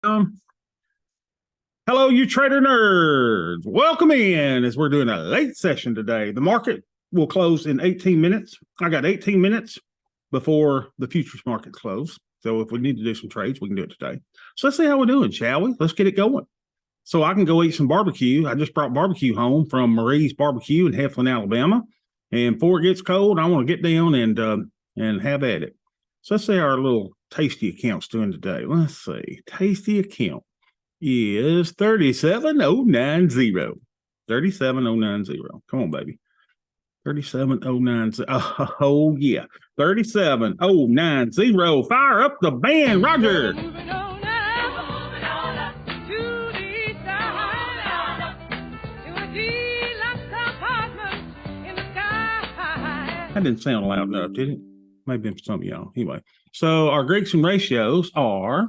Um, Hello, you trader nerds. Welcome in as we're doing a late session today. The market will close in 18 minutes. I got 18 minutes before the futures market close. So if we need to do some trades, we can do it today. So let's see how we're doing, shall we? Let's get it going. So I can go eat some barbecue. I just brought barbecue home from Marie's Barbecue in Heflin, Alabama. And before it gets cold, I want to get down and have at it. So let's see how our little tasty account's doing today. Let's see. Tasty account is 37090. 37090. Come on, baby. 37090. Oh, yeah. 37090. Fire up the band, Roger. That didn't sound loud enough, did it? Maybe for some of y'all. Anyway, so our Greeks and ratios are,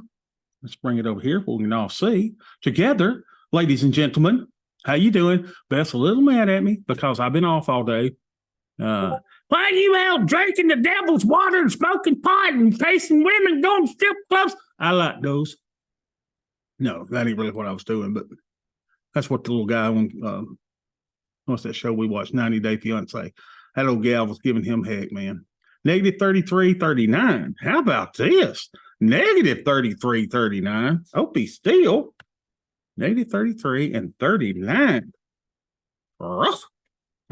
let's bring it over here where we can all see together, ladies and gentlemen. How you doing? Beth's a little mad at me because I've been off all day. Why are you out drinking the devil's water and smoking pot and chasing women, going to strip clubs? I like those. No, that ain't really what I was doing, but that's what the little guy on what's that show we watched, 90 Day Fiance. That old gal was giving him heck, man. Negative 33.39. How about this? Negative 33.39. Opie Steele. Negative 33 and 39. Rough.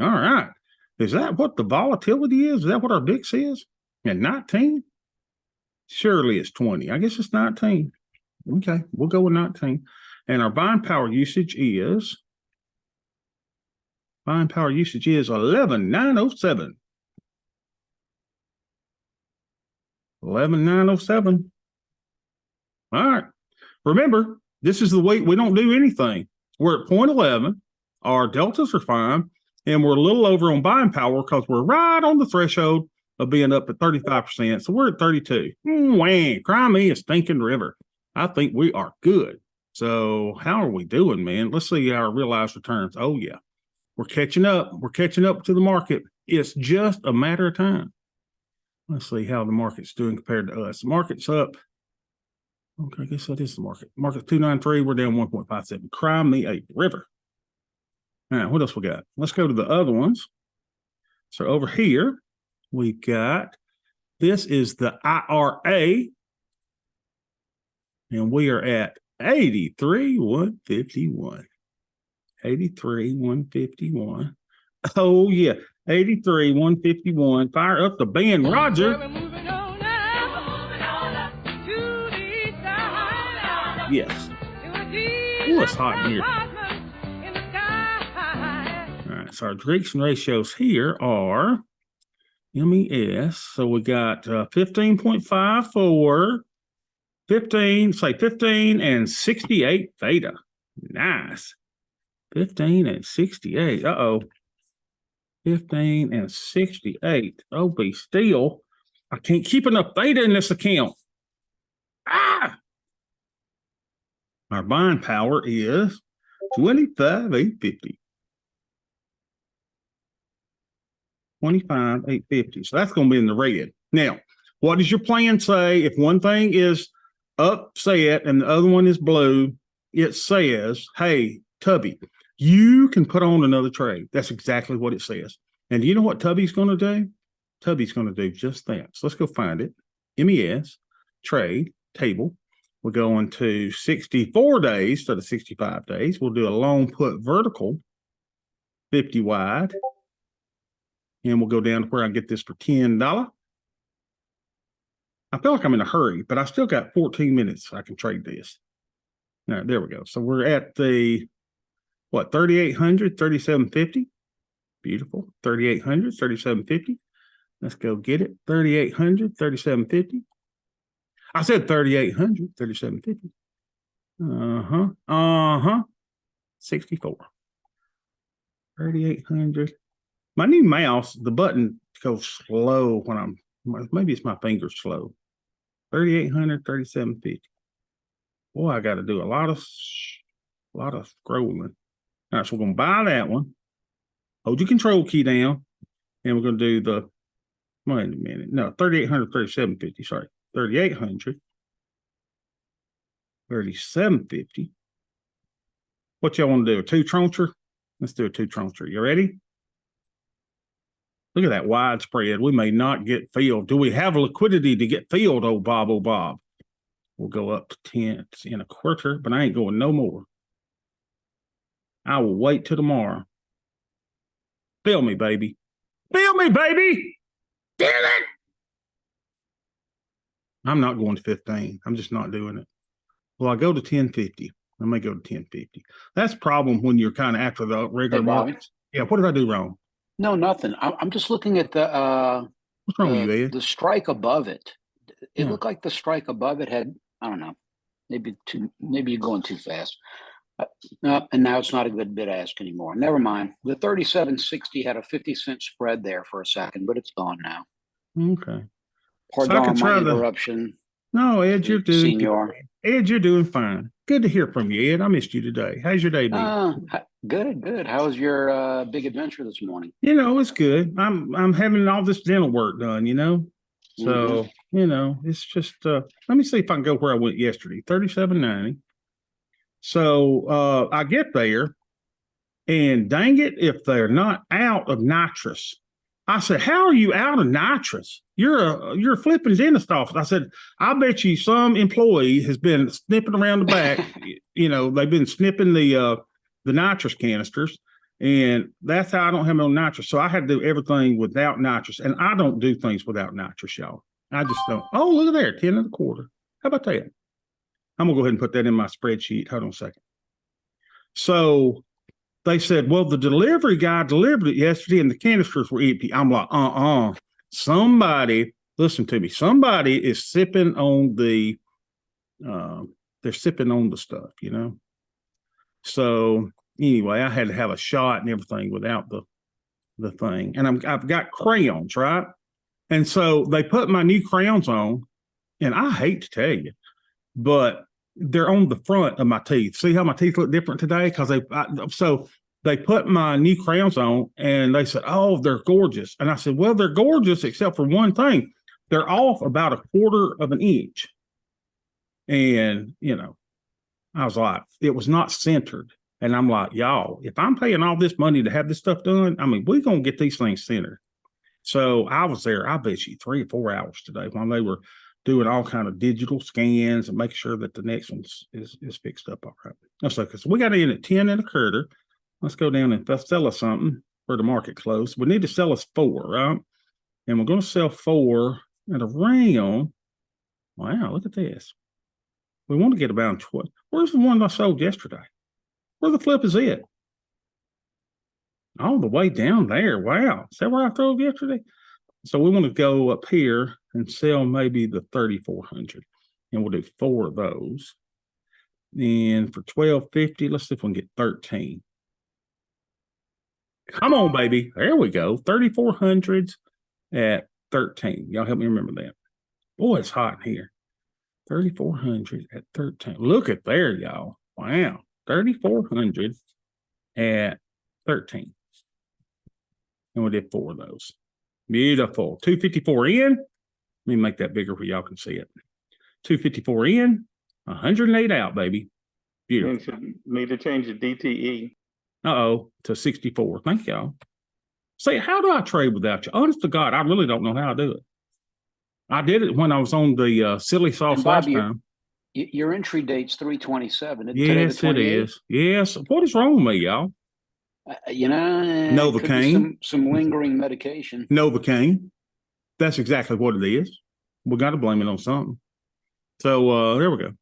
All right. Is that what the volatility is? Is that what our VIX is? And 19? Surely it's 20. I guess it's 19. Okay, we'll go with 19. And our buying power usage is 11,907. 11,907. All right. Remember, this is the weight. We don't do anything. We're at 0.11. Our deltas are fine. And we're a little over on buying power because we're right on the threshold of being up at 35%. So we're at 32. Wham, cry me a stinking river. I think we are good. So how are we doing, man? Let's see our realized returns. Oh, yeah. We're catching up. We're catching up to the market. It's just a matter of time. Let's see how the market's doing compared to us. The market's up. Okay, I guess that is the market. Market's 293. We're down 1.57. Cry me a river. All right, what else we got? Let's go to the other ones. So over here, we've got, this is the IRA. And we are at 83,151. 83,151. Oh, yeah. 83,151. Fire up the band, Roger. Yes. Oh, it's hot in here. All right, so our Greeks and ratios here are MES. So we got 15.54, 15, say 15 and 68 theta. Nice. 15 and 68. Uh-oh. 15 and 68. Oh, be still. I can't keep enough theta in this account. Ah! Our buying power is 25,850. 25,850. So that's going to be in the red. Now, what does your plan say? If one thing is upset and the other one is blue, it says, hey, Tubby, you can put on another trade. That's exactly what it says. And do you know what Tubby's going to do? Tubby's going to do just that. So let's go find it. MES, trade, table. We're going to 64 days instead of 65 days. We'll do a long put vertical, 50 wide. And we'll go down to where I get this for $10. I feel like I'm in a hurry, but I still got 14 minutes. I can trade this. All right, there we go. So we're at the, what, 3,800, 3,750. Beautiful. 3,800, 3,750. Let's go get it. 3,800, 3,750. I said 3,800, 3,750. 64. 3,800. My new mouse, the button goes slow when I'm, maybe it's my fingers slow. 3,800, 3,750. Boy, I got to do a lot of scrolling. All right, so we're going to buy that one. Hold your control key down. And we're going to do the, wait a minute. No, 3,800, 3,750. Sorry. 3,800. 37.50. What y'all want to do? A two trouncer? Let's do a two trouncer. You ready? Look at that wide spread. We may not get filled. Do we have liquidity to get filled, oh Bob, oh Bob? We'll go up to 10 and a quarter, but I ain't going no more. I will wait till tomorrow. Fill me, baby. Fill me, baby. Fill it. I'm not going to 15. I'm just not doing it. Well, I go to 10.50. I may go to 10.50. That's the problem when you're kind of after the regular markets. Yeah, what did I do wrong? No, nothing. I'm just looking at the What's wrong with you, Ed? the strike above it. It Yeah. looked like the strike above it had, I don't know, maybe you're going too fast. No, and now it's not a good bid ask anymore. Never mind. The 37.60 had a 50-cent spread there for a second, but it's gone now. Okay. Pardon my interruption. No, Ed, you're doing Senior. good. Ed, you're doing fine. Good to hear from you, Ed. I missed you today. How's your day been? Good. How was your big adventure this morning? It's good. I'm having all this dental work done, So, it's just let me see if I can go where I went yesterday. 37.90. So I get there, and dang it, if they're not out of nitrous. I said, how are you out of nitrous? You're a flipping dentist office. I said, I bet you some employee has been snipping around the back. They've been snipping the nitrous canisters, and that's how I don't have no nitrous. So I had to do everything without nitrous, and I don't do things without nitrous, y'all. I just don't. Oh, look at there, 10 and a quarter. How about that? I'm gonna go ahead and put that in my spreadsheet. Hold on a second. So they said, well, the delivery guy delivered it yesterday and the canisters were empty. I'm like, somebody, listen to me. Somebody is sipping on the, they're sipping on the stuff, So anyway, I had to have a shot and everything without the thing. And I've got crayons, right? And so they put my new crayons on, and I hate to tell you, but they're on the front of my teeth. See how my teeth look different today? Because they put my new crayons on, and they said, oh, they're gorgeous. And I said, well, they're gorgeous except for one thing. They're off about a quarter of an inch. And, I was like, it was not centered. And I'm like, y'all, if I'm paying all this money to have this stuff done, we're going to get these things centered. So I was there, I bet you 3 or 4 hours today while they were doing all kind of digital scans and making sure that the next one is fixed up all right. So we got in at 10 and a quarter. Let's go down and sell us something for the market close. We need to sell us 4, right? And we're going to sell 4 at around, wow, look at this. We want to get about 12. Where's the one I sold yesterday? Where the flip is it? All the way down there. Wow. Is that where I sold yesterday? So we want to go up here and sell maybe the 3,400. And we'll do 4 of those. And for $12.50, let's see if we can get 13. Come on, baby. There we go. 3,400s at 13. Y'all help me remember that. Boy, it's hot in here. 3,400 at 13. Look at there, y'all. Wow. 3,400 at 13. And we did 4 of those. Beautiful. 254 in. Let me make that bigger where y'all can see it. 254 in, 108 out, baby. Beautiful. Need to change the DTE. To 64. Thank y'all. Say, how do I trade without you? Honest to God, I really don't know how to do it. I did it when I was on the silly sauce last time. Your entry date's 3/27. Yes, it is. Yes. What is wrong with me, y'all? Novocaine. Some lingering medication. Novocaine. That's exactly what it is. We got to blame it on something. So there we go.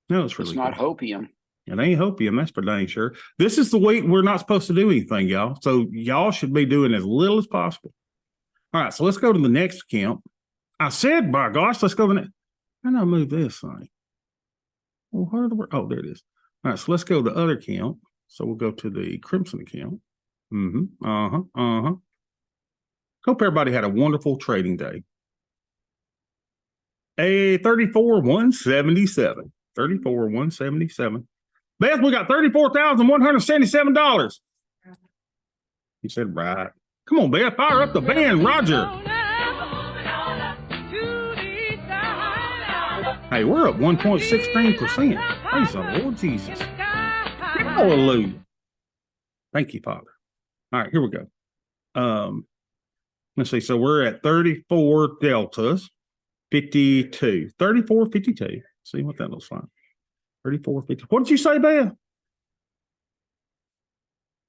No, it's really not hopium. It ain't hopium, that's for dang sure. This is the week we're not supposed to do anything, y'all. So y'all should be doing as little as possible. All right, so let's go to the next account. I said, by gosh, let's go to the next. How do I move this thing? Well, where are the there it is. All right, so let's go to the other account. So we'll go to the Crimson account. Hope everybody had a wonderful trading day. 34,177. 34,177. Beth, we got $34,177. He said, right. Come on, Beth, fire up the band, Roger. Hey, we're up 1.16%. Praise the Lord Jesus. Hallelujah. Thank you, Father. All right, here we go. Let's see. So we're at 34 deltas, 52. 34, 52. See what that looks like. 34, 50. What did you say, Beth?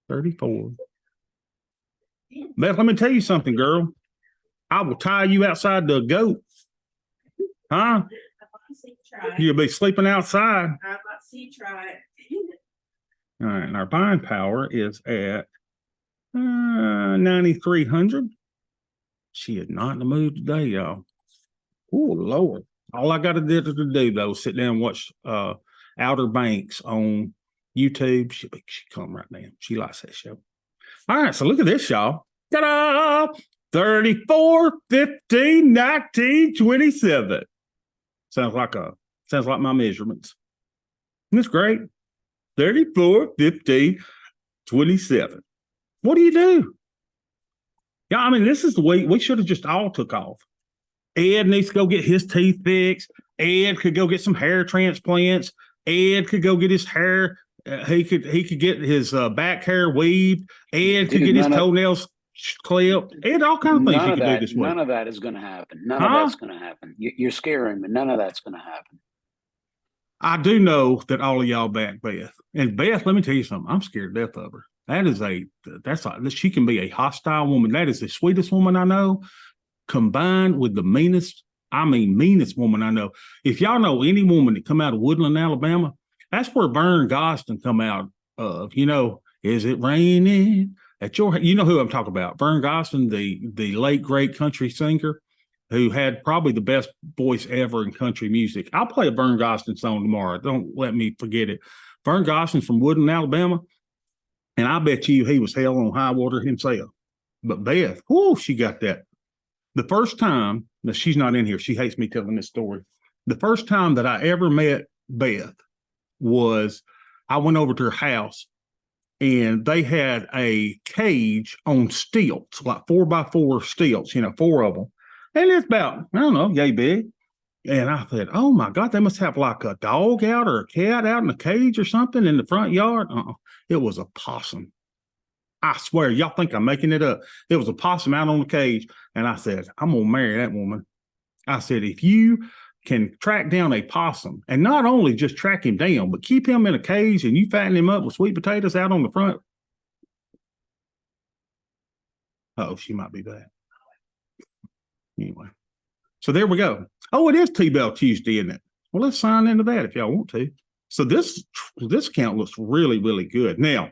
34. Beth, let me tell you something, girl. I will tie you outside the goat. Huh? You'll be sleeping outside. I'd like to see you try it. All right, and our buying power is at 9,300. She is not in the mood today, y'all. Oh, Lord. All I got to do, though, is sit down and watch Outer Banks on YouTube. She come right now. She likes that show. All right, so look at this, y'all. Ta-da! 34, 15, 19, 27. Sounds like my measurements. That's great. 34, 15, 27. What do you do? Yeah, I mean, this is the way we should have just all took off. Ed needs to go get his teeth fixed. Ed could go get some hair transplants. Ed could go get his hair. He could get his back hair weaved. Ed could Dude, get his toenails clipped. Ed, all kinds of things he could do this week. None of that is going to happen. None of that's going to happen. You're scaring me. None of that's going to happen. I do know that all of y'all back Beth. And Beth, let me tell you something. I'm scared to death of her. She can be a hostile woman. That is the sweetest woman I know, combined with the meanest woman I know. If y'all know any woman that come out of Woodland, Alabama, that's where Vern Gostin come out of. You know, is it raining at your? You know who I'm talking about? Vern Gostin, the late great country singer, who had probably the best voice ever in country music. I'll play a Vern Gostin song tomorrow. Don't let me forget it. Vern Gostin's from Woodland, Alabama, and I bet you he was hell on high water himself. But Beth, she got that. The first time, now she's not in here. She hates me telling this story. The first time that I ever met Beth was I went over to her house and they had a cage on stilts, like 4x4 stilts, 4 of them. And it's about, I don't know, yay big. And I said, oh my God, they must have like a dog out or a cat out in a cage or something in the front yard. It was a possum. I swear, y'all think I'm making it up. There was a possum out on the cage. And I said, I'm going to marry that woman. I said, if you can track down a possum and not only just track him down, but keep him in a cage and you fatten him up with sweet potatoes out on the front. Oh, she might be back. Anyway, so there we go. Oh, it is T-Bell Tuesday, isn't it? Well, let's sign into that if y'all want to. So this count looks really, really good. Now,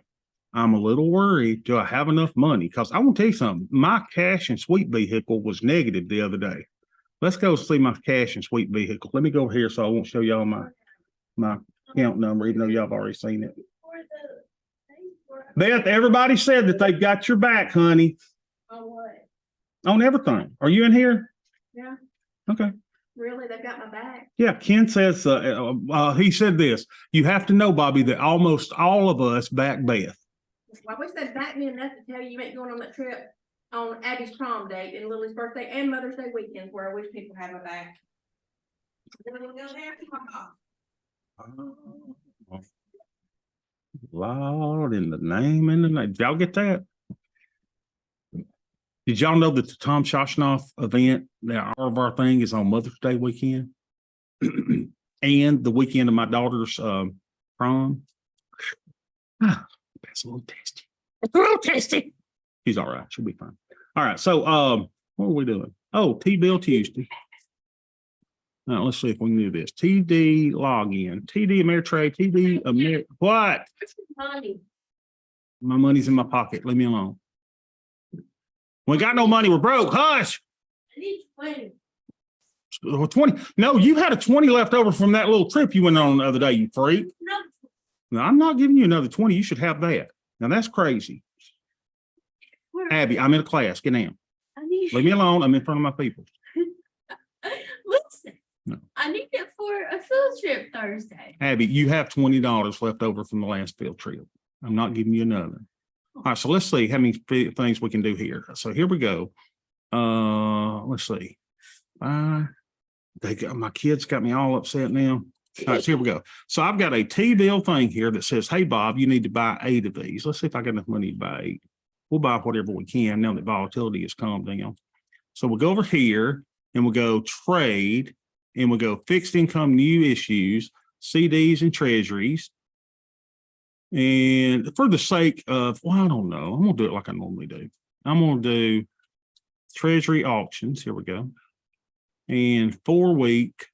I'm a little worried. Do I have enough money? Because I want to tell you something. My cash and sweet vehicle was negative the other day. Let's go see my cash and sweet vehicle. Let me go over here so I won't show y'all my count number, even though y'all have already seen it. Beth, everybody said that they've got your back, honey. On what? On everything. Are you in here? Yeah. Okay. Really? They've got my back? Yeah, Ken says, he said this, you have to know, Bobby, that almost all of us back Beth. Well, I wish they'd back me enough to tell you ain't going on that trip on Abby's prom date and Lily's birthday and Mother's Day weekend where I wish people had my back. Lord, in the name and the name. Did y'all get that? Did y'all know that the Tom Shoshnoff event, all of our thing is on Mother's Day weekend? And the weekend of my daughter's prom? That's a little tasty. It's a little tasty. She's all right. She'll be fine. All right. So what are we doing? Oh, T-Bill Tuesday. Now let's see if we can do this. TD login. TD Ameritrade. TD what? Money. My money's in my pocket. Leave me alone. We got no money. We're broke. Hush. I need 20. 20. No, you had a 20 left over from that little trip you went on the other day, you freak. No. No, I'm not giving you another 20. You should have that. Now that's crazy. Abby, I'm in a class. Get down. Leave me alone. I'm in front of my people. Listen. No. I need it for a field trip Thursday. Abby, you have $20 left over from the last field trip. I'm not giving you another. All right, so let's see how many things we can do here. So here we go. Let's see. 5, My kids got me all upset now. All right, so here we go. So I've got a T-bill thing here that says, hey, Bob, you need to buy 8 of these. Let's see if I got enough money to buy 8. We'll buy whatever we can now that volatility has calmed down. So we'll go over here and we'll go trade and we'll go fixed income new issues, CDs and treasuries. And for the sake of, well, I don't know, I'm going to do it like I normally do. I'm going to do treasury auctions. Here we go. And 4-week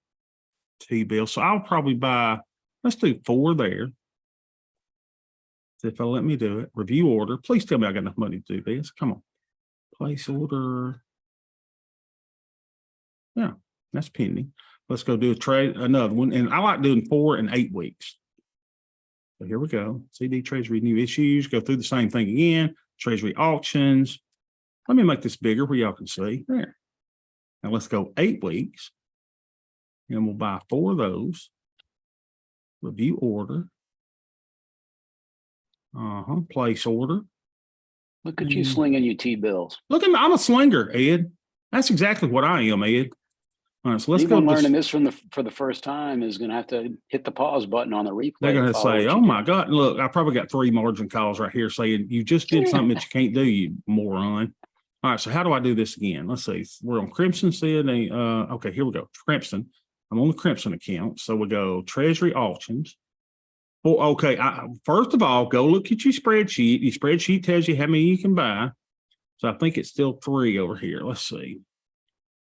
T-bill. So I'll probably buy, let's do 4 there. If they'll let me do it, review order. Please tell me I got enough money to do this. Come on. Place order. Yeah, that's pending. Let's go do a trade, another one. And I like doing 4 and 8 weeks. So here we go. CD Treasury new issues. Go through the same thing again. Treasury auctions. Let me make this bigger where y'all can see. There. Now let's go 8 weeks. And we'll buy 4 of those. Review order. Place order. Look at you slinging your T-bills. Look at me. I'm a slinger, Ed. That's exactly what I am, Ed. All right, so let's Anyone go. learning this for the first time is going to have to hit the pause button on the replay. They're going to follow say, what oh you my God, look, I probably got 3 margin calls right here saying you just did something that you can't do, you moron. All right, so how do I do this again? Let's see. We're on Crimson said, okay, here we go. Crimson. I'm on the Crimson account. So we go Treasury auctions. Well, okay, first of all, go look at your spreadsheet. Your spreadsheet tells you how many you can buy. So I think it's still 3 over here. Let's see.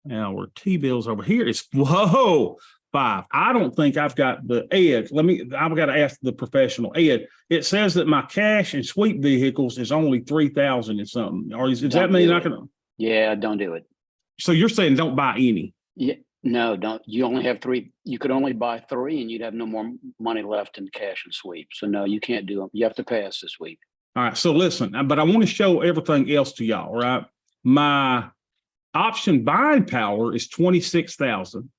Now we're T-bills over here. It's, whoa, 5. I don't think I've got the Ed. I've got to ask the professional. Ed, it says that my cash and sweep vehicles is only 3,000 and something. Or does that mean I can? Yeah, don't do it. So you're saying don't buy any? Yeah, no, don't. You only have 3. You could only buy 3 and you'd have no more money left in cash and sweep. So no, you can't do them. You have to pass this week. All right. So listen, but I want to show everything else to y'all, right? My option buying power is 26,000.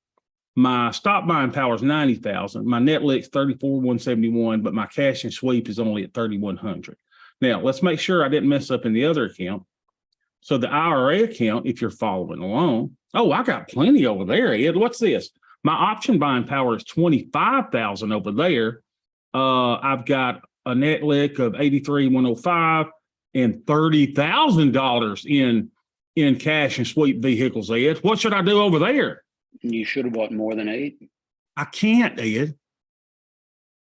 My stop buying power is 90,000. My net lick's 34,171, but my cash and sweep is only at 3,100. Now let's make sure I didn't mess up in the other account. So the IRA account, if you're following along, oh, I got plenty over there, Ed. What's this? My option buying power is 25,000 over there. I've got a net lick of 83,105 and $30,000 in cash and sweep vehicles, Ed. What should I do over there? You should have bought more than 8. I can't, Ed.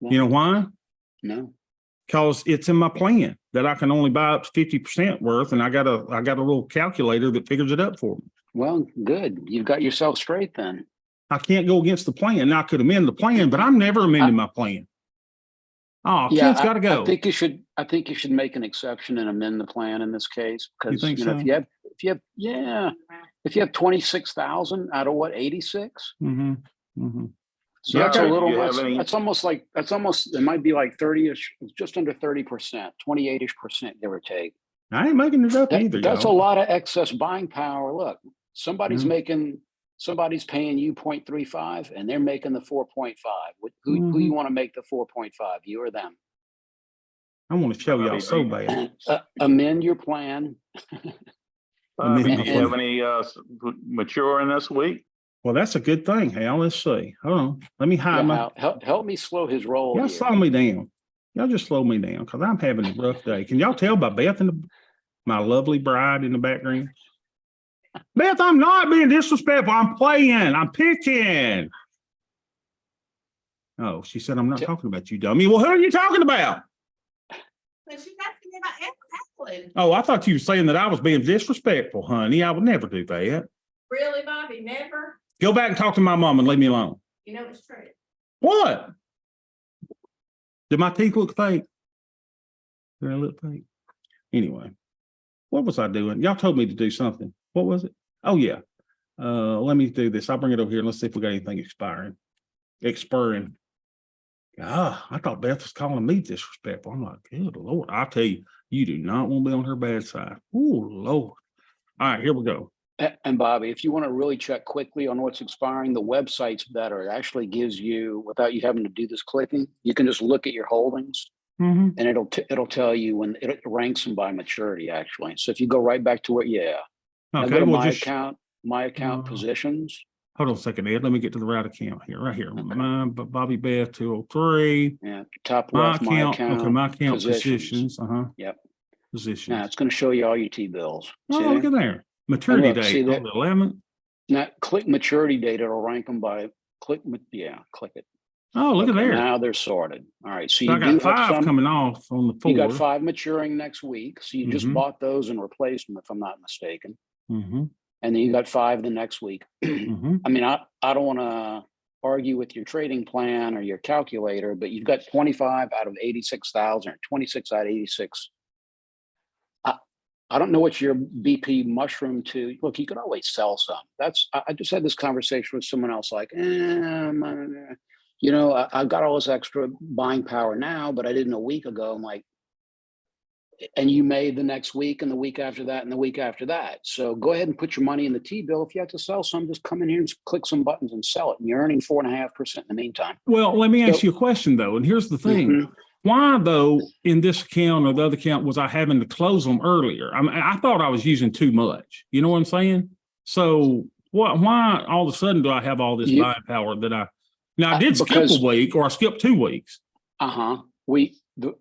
Well, You know why? no. Because it's in my plan that I can only buy up to 50% worth, and I got a little calculator that figures it up for me. Well, good. You've got yourself straight then. I can't go against the plan. Now I could amend the plan, but I'm never amending my plan. Oh, Yeah, Ken's got to go. I think you should make an exception and amend the plan in this case because think so? if you have 26,000 out of what 86. Mm-hmm. Mm-hmm. So Yeah, that's a little. you have any- That's almost. It might be like 30ish, just under 30%, 28ish%, give or take. I ain't making it up either. That's y'all. a lot of excess buying power. Look, somebody's Mhm. paying you 0.35 and they're making the 4.5. Who you want to make the 4.5, you or them? I want to show y'all so bad. Amend your plan. And then- Do you have any maturing this week? Well, that's a good thing, Hal. Let's see. Hold on. Let me hide my. Help me slow his roll. Y'all here. slow me down. Y'all just slow me down because I'm having a rough day. Can y'all tell by Beth and my lovely bride in the background? Beth, I'm not being disrespectful. I'm playing. I'm picking. Oh, she said I'm not talking about you, dummy. Well, who are you talking about? But she's asking me about Evelyn. Oh, I thought you were saying that I was being disrespectful, honey. I would never do that. Really, Bobby? Never? Go back and talk to my mom and leave me alone. You know it's true. What? Did my teeth look fake? Did I look fake? Anyway, what was I doing? Y'all told me to do something. What was it? Oh, yeah. Let me do this. I'll bring it over here and let's see if we got anything expiring. Ah, I thought Beth was calling me disrespectful. I'm like, good Lord. I'll tell you, you do not want to be on her bad side. Oh, Lord. All right, here we go. And Bobby, if you want to really check quickly on what's expiring, the website's better. It actually gives you, without you having to do this clicking, you can just look at your holdings Mm-hmm. and it'll tell you when it ranks them by maturity, actually. So if you go right back to it, now go Okay, to well, my just account positions. hold on a second, Ed. Let me get to the right account here, right here. Bobby Beth 203. Yeah, top My left, account, okay, my account positions. positions, uh-huh. Yep. Positions. Now it's going to show you all your T-bills. See Oh, look there? at there. Maturity look, see date on that? the 11th. Now click maturity date. It'll rank them by click it. Oh, look at Okay, there. Now they're sorted. All right. So So you I do got have 5 some. coming off on the 4. You got 5 maturing next week. So you just Mhm. bought those and replaced them, if I'm not mistaken. Mm-hmm. And then you got 5 the next week. Mm-hmm. I mean, I don't want to argue with your trading plan or your calculator, but you've got 25 out of 86,000 or 26 out of 86. I don't know what your BP mushroom to. Look, you could always sell some. I just had this conversation with someone else like, I've got all this extra buying power now, but I didn't a week ago. I'm like, and you may the next week and the week after that and the week after that. So go ahead and put your money in the T-bill. If you have to sell some, just come in here and click some buttons and sell it. And you're earning 4.5% in the meantime. Well, let me ask So- you a question though, and here's the thing. Mhm. Why though, in this account or the other account, was I having to close them earlier? I mean, I thought I was using too much. You know what I'm saying? So why all of a sudden do I have all this You- buying power that now I did skip because- a week or I skipped 2 weeks. The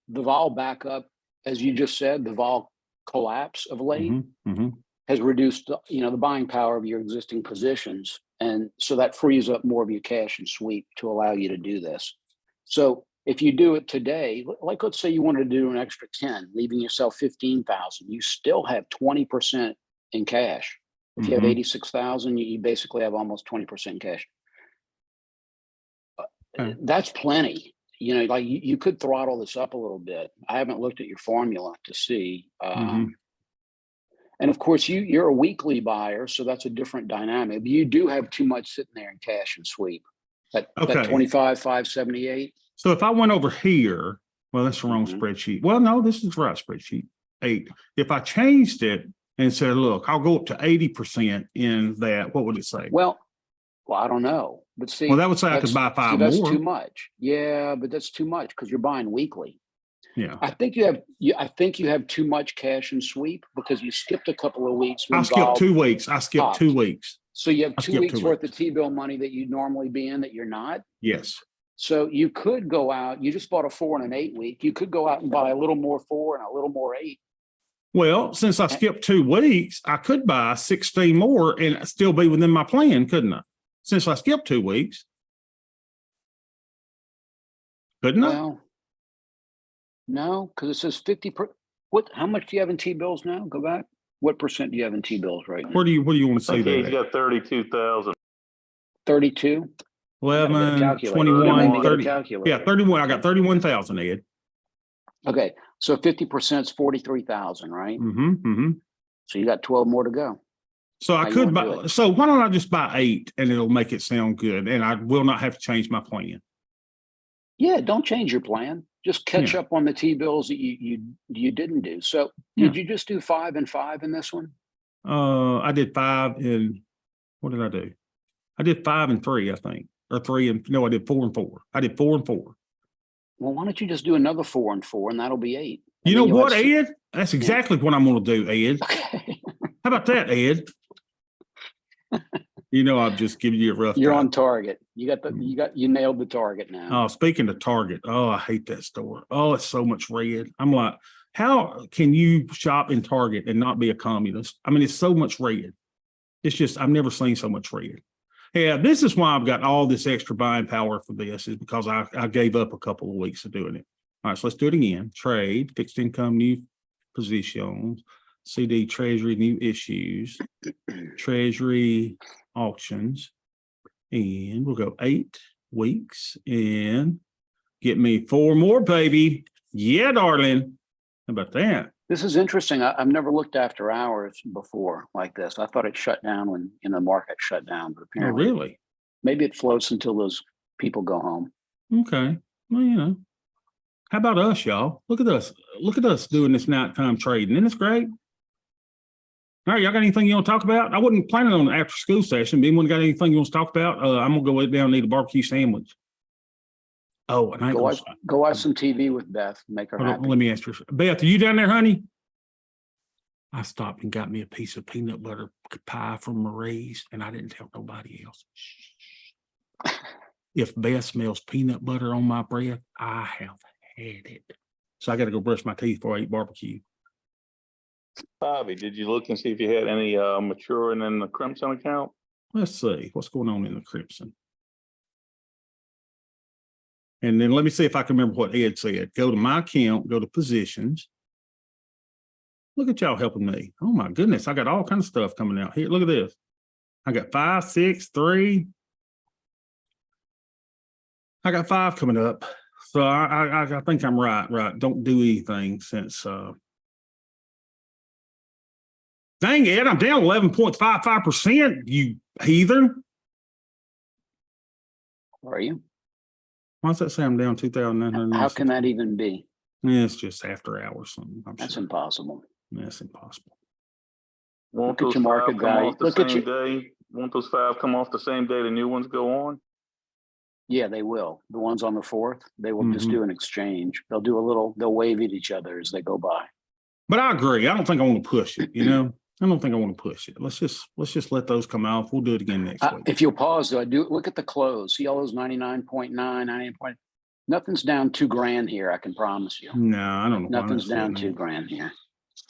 vol backup, as you just said, the vol collapse of late Mhm. has reduced, the buying power of your existing positions. And so that frees up more of your cash and sweep to allow you to do this. So if you do it today, like let's say you wanted to do an extra 10, leaving yourself 15,000, you still have 20% in cash. If you have Mhm. 86,000, you basically have almost 20% cash. Okay. That's plenty. Like you could throttle this up a little bit. I haven't looked at your formula to see. Mhm. And of course, you're a weekly buyer, so that's a different dynamic. You do have too much sitting there in cash and sweep. That Okay. 25,578. So if I went over here, well, that's the wrong Mhm. spreadsheet. Well, no, this is the right spreadsheet. 8. If I changed it and said, look, I'll go up to 80% in that, what would it say? Well, I don't know, but see, Well, that would say I could buy 5 that's more. too much. Yeah, but that's too much because you're buying weekly. Yeah. I think you have too much cash and sweep because you skipped a couple of weeks. I when skipped vol 2 weeks. I skipped popped. 2 weeks. So you have I 2 skipped weeks 2 worth of weeks. T-bill money that you'd normally be in that you're not. Yes. So you could go out, you just bought a 4 and an 8 week. You could go out and buy a little more 4 and a little more 8. Well, since I skipped 2 weeks, I could buy 16 more and still be within my plan, couldn't I? Since I skipped 2 weeks. Couldn't I? Well, no, because it says 50 how much do you have in T-bills now? Go back. What percent do you have in T-bills right now? What do you want to I say think he's there? got 32,000. 32? 11, Calculator. 21, Get a 30. calculator. Yeah, 31. I got 31,000, Ed. Okay, so 50% is 43,000, right? Mm-hmm. Mm-hmm. So you got 12 more to go. So I How you could wanna do buy, it? so why don't I just buy 8 and it'll make it sound good and I will not have to change my plan. Yeah, don't change your plan. Just catch up on the T-bills that you didn't do. So did you just do 5 and 5 in this one? I did 5 and what did I do? I did 5 and 3, I think, or 3 and no, I did 4 and 4. I did 4 and 4. Well, why don't you just do another 4 and 4 and that'll be 8. You And know then you'll what, have Ed? That's exactly what I'm going to do, Ed. Okay. How about that, Ed? You know, I've just given you a rough You're time. on target. You nailed the target now. Oh, speaking of Target, oh, I hate that store. Oh, it's so much red. I'm like, how can you shop in Target and not be a communist? I mean, it's so much red. It's just, I've never seen so much red. Yeah, this is why I've got all this extra buying power for this, is because I gave up a couple of weeks of doing it. All right, so let's do it again. Trade, fixed income, new positions, CD, Treasury, new issues, Treasury, auctions. And we'll go 8 weeks and get me 4 more, baby. Yeah, darling. How about that? This is interesting. I've never looked after hours before like this. I thought it shut down when the market shut down, but Oh, apparently really? maybe it floats until those people go home. Okay. Well, you know. How about us, y'all? Look at us. Look at us doing this nighttime trading. Isn't this great? All right, y'all got anything you want to talk about? I wasn't planning on an after school session, but anyone got anything you want to talk about? I'm gonna go down and eat a barbecue sandwich. Oh, and I ain't Go gonna, watch some TV with Beth. Make her hold on, happy. let me ask you. Beth, are you down there, honey? I stopped and got me a piece of peanut butter pie from Marie's, and I didn't tell nobody else. If Beth smells peanut butter on my breath, I have had it. So I got to go brush my teeth before I eat barbecue. Bobby, did you look and see if you had any maturing in the Crimson account? Let's see what's going on in the Crimson. And then let me see if I can remember what Ed said. Go to my account, go to positions. Look at y'all helping me. Oh my goodness, I got all kinds of stuff coming out here. Look at this. I got 5, 6, 3. I got 5 coming up. So I think I'm right. Don't do anything since dang it, I'm down 11.55%, you heathen. Are you? Why does that say I'm down 2,900? How can that even be? Yeah, it's just after hours. I'm That's sure. impossible. That's impossible. Won't Look at those your 5 market come value. off the Look at same day? Won't those 5 come off the same day the new ones go on? Yeah, they will. The ones on the 4th, they will just Mhm. do an exchange. They'll do a little, they'll wave at each other as they go by. But I agree. I don't think I want to push it, I don't think I want to push it. Let's just let those come off. We'll do it again next week. If you'll pause though, I do look at the close. See all those 99.9, 98 point. Nothing's down $2,000 here. I can promise you. No, I don't know. why Nothing's that's down sitting there. $2,000 here.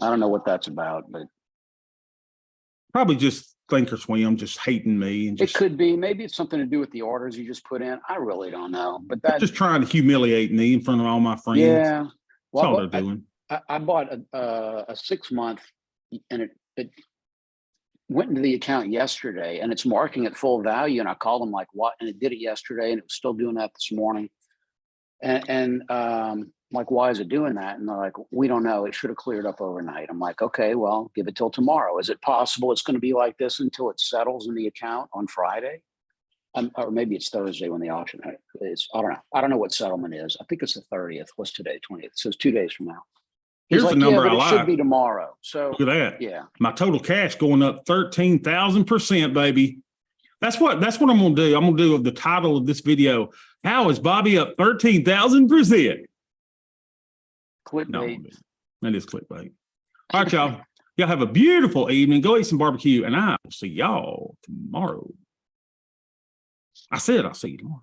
I don't know what that's about, but Probably just thinkorswim, just hating me and it just, could be. Maybe it's something to do with the orders you just put in. I really don't know. But that, just trying to humiliate me in front of all my friends. yeah. That's Well, all they're doing. I bought a 6-month and it went into the account yesterday and it's marking at full value. And I called them like, what? And it did it yesterday and it was still doing that this morning. And like, why is it doing that? And they're like, we don't know. It should have cleared up overnight. I'm like, okay, well, give it till tomorrow. Is it possible it's going to be like this until it settles in the account on Friday? Or maybe it's Thursday when the auction is. I don't know. I don't know what settlement is. I think it's the 30th. What's today? 20th. So it's 2 days from now. He's Here's like, the number yeah, but I it should like. be tomorrow. So Look at that. yeah. My total cash going up 13,000%, baby. That's what I'm gonna do. I'm gonna do the title of this video. How is Bobby up 13,000%? No, Clickbait. that is clickbait. All right, y'all. Y'all have a beautiful evening. Go eat some barbecue, and I will see y'all tomorrow. I said I'll see you tomorrow.